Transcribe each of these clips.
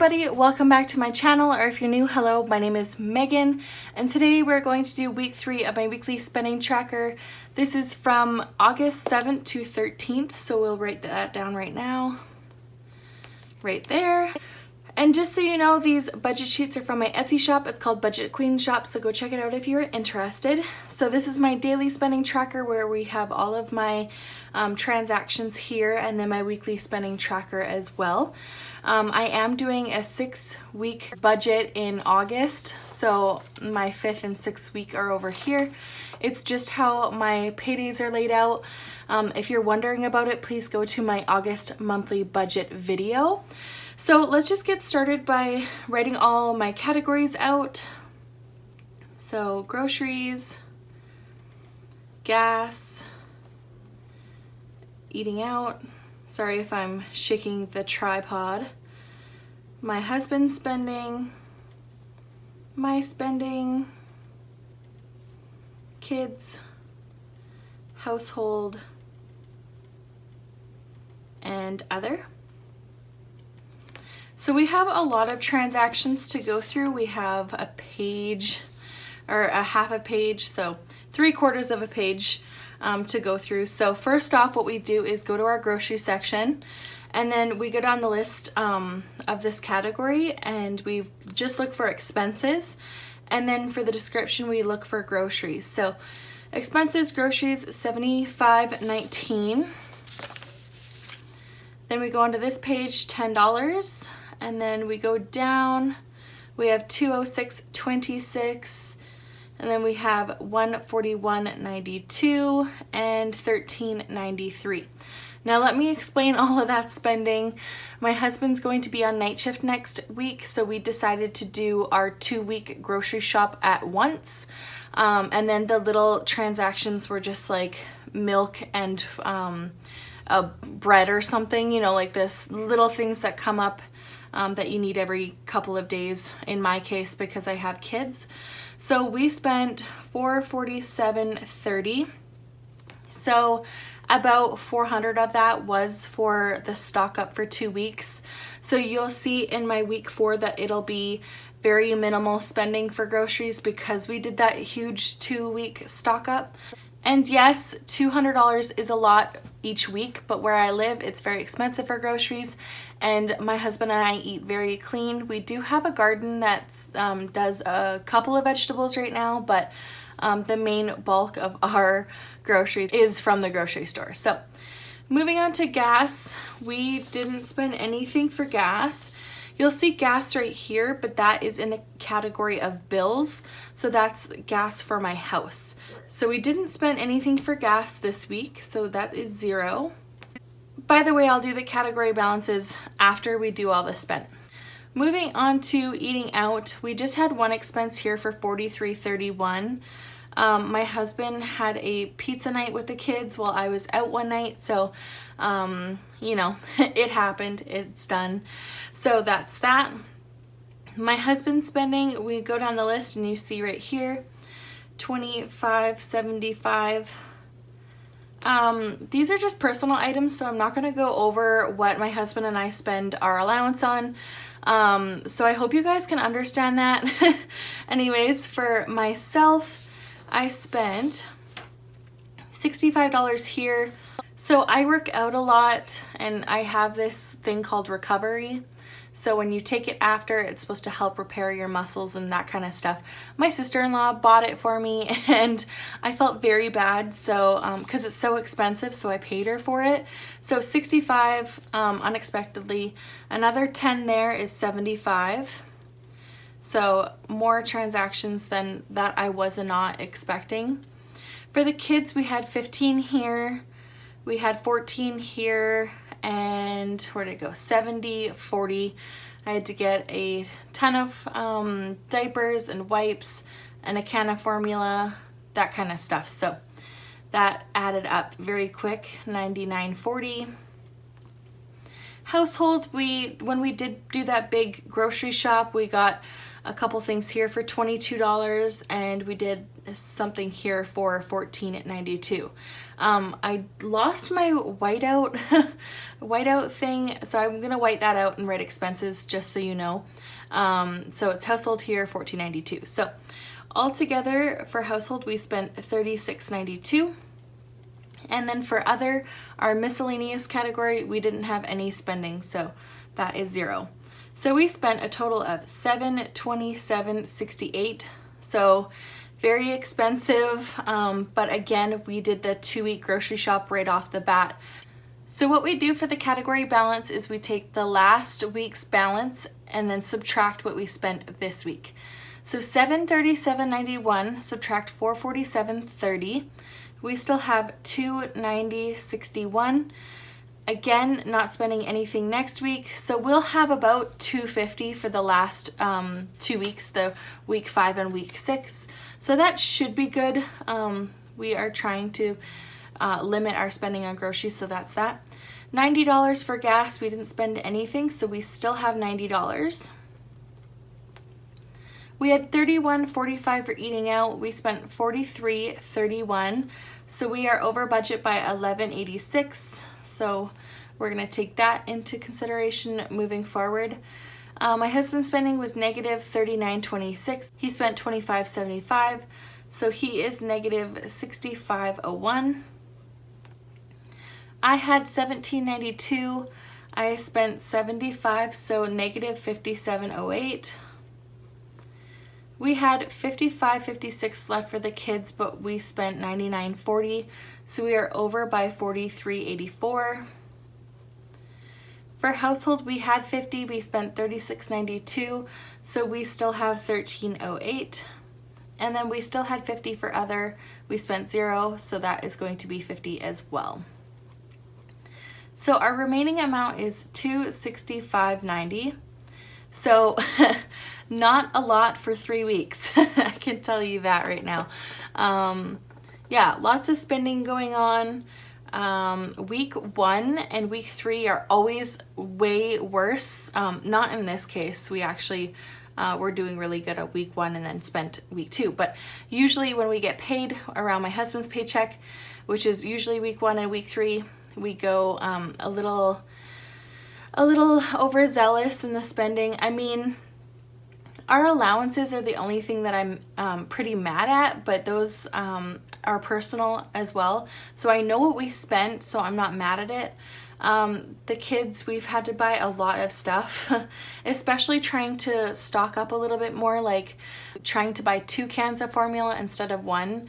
everybody, welcome back to my channel, or if you're new, hello, my name is Megan, and today we're going to do week 3 of my weekly spending tracker. This is from August 7th to 13th, so we'll write that down right now, right there. And just so you know, these budget sheets are from my Etsy shop. It's called BudgetQueenShop, so go check it out if you're interested. So this is my daily spending tracker where we have all of my transactions here, and then my weekly spending tracker as well. I am doing a 6-week budget in August, so my 5th and 6th week are over here. It's just how my paydays are laid out. If you're wondering about it, please go to my August monthly budget video. So let's just get started by writing all my categories out. So groceries, gas, eating out. Sorry if I'm shaking the tripod. My husband's spending, my spending, kids, household, and other. So we have a lot of transactions to go through. We have a page, or a half a page, so 3/4 of a page to go through. So first off, what we do is go to our grocery section, and then we go down the list of this category, and we just look for expenses, and then for the description we look for groceries. So expenses, groceries, $75.19. Then we go onto this page, $10, and then we go down, we have $206.26, and then we have $141.92 and $13.93. Now let me explain all of that spending. My husband's going to be on night shift next week, so we decided to do our 2-week grocery shop at once. And then the little transactions were just like milk and a bread or something, you know, like this little things that come up that you need every couple of days in my case because I have kids. So we spent $447.30. So about 400 of that was for the stock up for 2 weeks. So you'll see in my week 4 that it'll be very minimal spending for groceries because we did that huge 2-week stock up. And yes, $200 is a lot each week, but where I live, it's very expensive for groceries, and my husband and I eat very clean. We do have a garden that does a couple of vegetables right now, but the main bulk of our groceries is from the grocery store. So moving on to gas, we didn't spend anything for gas. You'll see gas right here, but that is in the category of bills. So that's gas for my house. So we didn't spend anything for gas this week, so that is 0. By the way, I'll do the category balances after we do all the spend. Moving on to eating out, we just had one expense here for $43.31. My husband had a pizza night with the kids while I was out one night, so you know, it happened, it's done. So that's that. My husband's spending, we go down the list and you see right here, $25.75. These are just personal items, so I'm not going to go over what my husband and I spend our allowance on. So I hope you guys can understand that. Anyways, for myself, I spent $65 here. So I work out a lot, and I have this thing called recovery. So when you take it after, it's supposed to help repair your muscles and that kind of stuff. My sister-in-law bought it for me, and I felt very bad, so because it's so expensive, so I paid her for it. So 65 unexpectedly. Another 10 there is 75. So more transactions than that I was not expecting. For the kids, we had 15 here. We had 14 here, and where'd it go? 70, 40. I had to get a ton of diapers and wipes and a can of formula, that kind of stuff. So that added up very quick, $99.40. Household, when we did do that big grocery shop, we got a couple things here for $22, and we did something here for $14.92. I lost my whiteout thing, so I'm gonna white that out and write expenses just so you know. So it's household here, $14.92. So altogether for household we spent $36.92. And then for other, our miscellaneous category, we didn't have any spending, so that is $0. So we spent a total of $727.68. So very expensive, but again, we did the 2-week grocery shop right off the bat. So what we do for the category balance is we take the last week's balance and then subtract what we spent this week. So $737.91 subtract $447.30. We still have $290.61. Again, not spending anything next week, so we'll have about $250 for the last 2 weeks, the week 5 and week 6. So that should be good. We are trying to limit our spending on groceries, so that's that. $90 for gas. We didn't spend anything, so we still have $90. We had $31.45 for eating out. We spent $43.31. So we are over budget by $11.86. So we're gonna take that into consideration moving forward. My husband's spending was negative $39.26. He spent $25.75. So he is negative $65.01. I had $17.92. I spent $75, so negative $57.08. We had $55.56 left for the kids, but we spent $99.40, so we are over by $43.84. For household, we had $50, we spent $36.92, so we still have $13.08. And then we still had $50 for other, we spent $0, so that is going to be $50 as well. So our remaining amount is $265.90. So not a lot for 3 weeks. I can tell you that right now. Yeah, lots of spending going on. Week 1 and week 3 are always way worse. Not in this case. We actually were doing really good at week 1 and then spent week 2. But usually when we get paid around my husband's paycheck, which is usually week 1 and week 3, we go a little overzealous in the spending. I mean, our allowances are the only thing that I'm pretty mad at, but those are personal as well. So I know what we spent, so I'm not mad at it. The kids, we've had to buy a lot of stuff, especially trying to stock up a little bit more, like trying to buy 2 cans of formula instead of 1.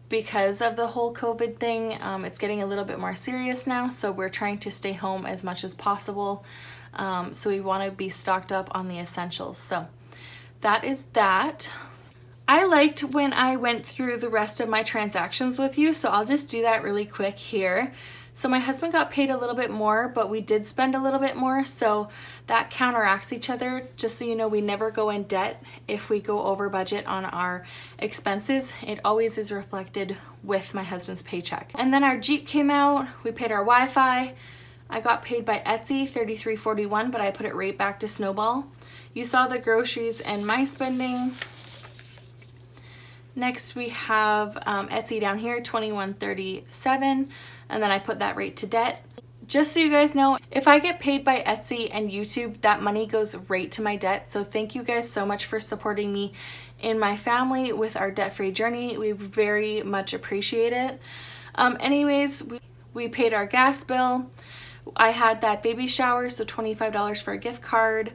Because of the whole COVID thing, it's getting a little bit more serious now, so we're trying to stay home as much as possible. So we want to be stocked up on the essentials. So that is that. I liked when I went through the rest of my transactions with you, so I'll just do that really quick here. So my husband got paid a little bit more, but we did spend a little bit more, so that counteracts each other. Just so you know, we never go in debt if we go over budget on our expenses. It always is reflected with my husband's paycheck. And then our Jeep came out, we paid our Wi-Fi. I got paid by Etsy, $33.41, but I put it right back to Snowball. You saw the groceries and my spending. Next we have Etsy down here, $21.37, and then I put that right to debt. Just so you guys know, if I get paid by Etsy and YouTube, that money goes right to my debt. So thank you guys so much for supporting me in my family with our debt-free journey. We very much appreciate it. Anyways, we paid our gas bill. I had that baby shower, so $25 for a gift card.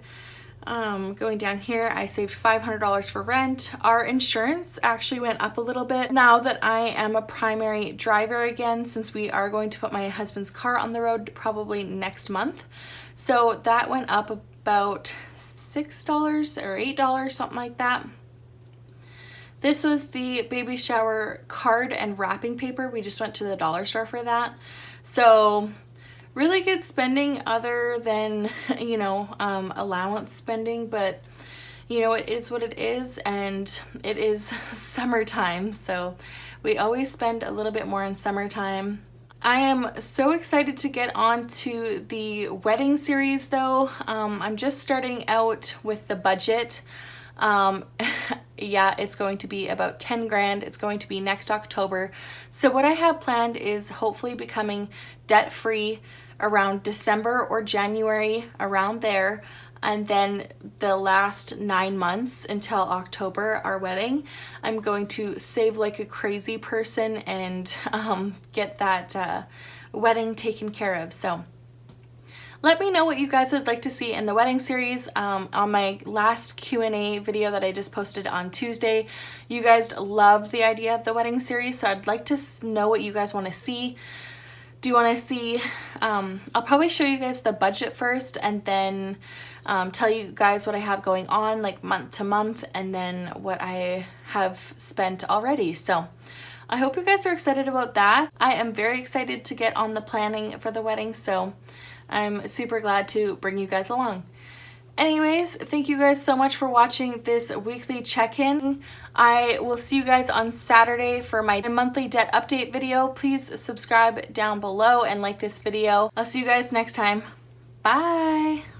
Going down here, I saved $500 for rent. Our insurance actually went up a little bit now that I am a primary driver again, since we are going to put my husband's car on the road probably next month. So that went up about $6 or $8, something like that. This was the baby shower card and wrapping paper. We just went to the dollar store for that. So really good spending other than, you know, allowance spending, but you know, it is what it is, and it is summertime, so we always spend a little bit more in summertime. I am so excited to get on to the wedding series though. I'm just starting out with the budget. Yeah, it's going to be about 10 grand. It's going to be next October. So what I have planned is hopefully becoming debt free around December or January, around there. And then the last 9 months until October, our wedding, I'm going to save like a crazy person and get that wedding taken care of. So let me know what you guys would like to see in the wedding series. On my last Q&A video that I just posted on Tuesday, you guys loved the idea of the wedding series, so I'd like to know what you guys want to see. Do you want to see, I'll probably show you guys the budget first and then tell you guys what I have going on like month to month and then what I have spent already. So I hope you guys are excited about that. I am very excited to get on the planning for the wedding, so I'm super glad to bring you guys along. Anyways, thank you guys so much for watching this weekly check-in. I will see you guys on Saturday for my monthly debt update video. Please subscribe down below and like this video. I'll see you guys next time. Bye!